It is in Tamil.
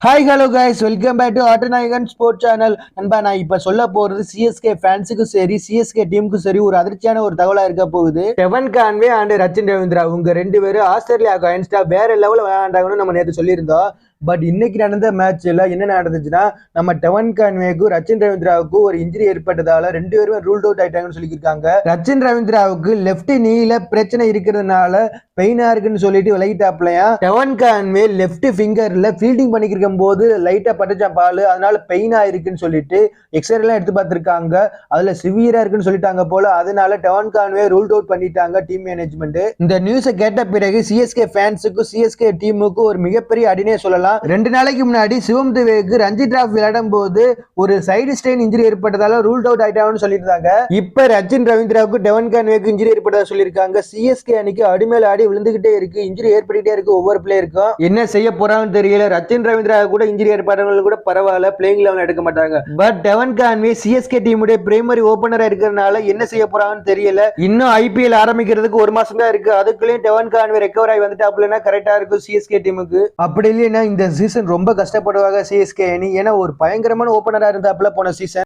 Hi hello guys, welcome back to Attanayagan sport channel. நண்பா, நான் இப்ப சொல்ல போறது சிஎஸ்கே ஃபேன்ஸுக்கும் சரி, சிஎஸ்கே டீமுக்கும் சரி ஒரு அதிர்ச்சியான ஒரு தகவலா இருக்க போகுது. டெவன் கான்வே அண்ட் ரச்சின் ரவீந்திரா உங்க ரெண்டு பேரும் ஆஸ்திரேலியாவுக்கு அகைன்ஸ்டா வேற லெவலில் விளையாண்டாங்கன்னு நம்ம நேற்று சொல்லியிருந்தோம். பட் இன்னைக்கு நடந்த மேட்ச்ல என்ன நடந்துச்சுன்னா, நம்ம டெவன் கான்வேக்கும் ரச்சின் ரவீந்திராவுக்கும் ஒரு இன்ஜுரி ஏற்பட்டதால ரெண்டு பேருமே ரூல்ட் அவுட் ஆயிட்டாங்கன்னு சொல்லியிருக்காங்க. ரச்சின் ரவீந்திராவுக்கு லெப்ட் நீல பிரச்சனை இருக்கிறதுனால பெயினா இருக்குன்னு சொல்லிட்டு விலகிட்டாப்லையா. டெவன் கான்வே லெப்ட் ஃபிங்கர்ல ஃபீல்டிங் பண்ணிக்கிற போது லைட்டா பட்டுச்சான் பால், அதனால பெயினா இருக்குன்னு சொல்லிட்டு எக்ஸ்ரே எல்லாம் எடுத்து பார்த்திருக்காங்க. அதுல சிவியரா இருக்குன்னு சொல்லிட்டாங்க போல. அதனால டெவன் கான்வே ரூல்ட் அவுட் பண்ணிட்டாங்க டீம் மேனேஜ்மெண்ட். இந்த நியூஸை கேட்ட பிறகு சிஎஸ்கே ஃபேன்ஸுக்கும் சிஎஸ்கே டீமுக்கும் ஒரு மிகப்பெரிய அடினே சொல்லலாம். 2 நாளைக்கு முன்னாடி சிவம் துபேக்கு ரஞ்சி டிராஃபி விளையாடும் போது ஒரு சைடு ஸ்ட்ரெயின் இன்ஜுரி ஏற்பட்டதால ரூல்ட் அவுட் ஆயிட்டாங்கன்னு சொல்லியிருந்தாங்க. இப்ப ரச்சின் ரவீந்திராவுக்கு டெவன் கான்வேக்கு இன்ஜுரி ஏற்பட்டதா சொல்லியிருக்காங்க. சிஎஸ்கே அணிக்கு அடிமேல அடி விழுந்துகிட்டே இருக்கு, இன்ஜுரி ஏற்பட்டுட்டே இருக்கு ஒவ்வொரு பிளேயருக்கும். என்ன செய்ய போறாங்கன்னு தெரியல. ரச்சின் ரவீந்திரா கூட இன்ஜுரி ஏற்பட்டவங்க கூட பரவாயில்ல, பிளேயிங் லெவல் எடுக்க மாட்டாங்க. பட் டெவன் கான்வே சிஎஸ்கே டீமுடைய பிரைமரி ஓபனரா இருக்கிறதுனால என்ன செய்ய போறாங்கன்னு தெரியல. இன்னும் ஐபிஎல் ஆரம்பிக்கிறதுக்கு ஒரு மாசம் தான் இருக்கு. அதுக்குள்ளேயும் டெவன் கான்வே ரெக்கவர் ஆகி வந்துட்டாப்லனா கரெக்டா இருக்கும் சிஎஸ்கே டீமுக்கு. அப்படி இல்லைன்னா இந்த சீசன் ரொம்ப கஷ்டப்படுவாங்க சிஎஸ்கே அணி. ஏன்னா ஒரு பயங்கரமான ஓபனரா இருந்தாப்ல போன சீசன்.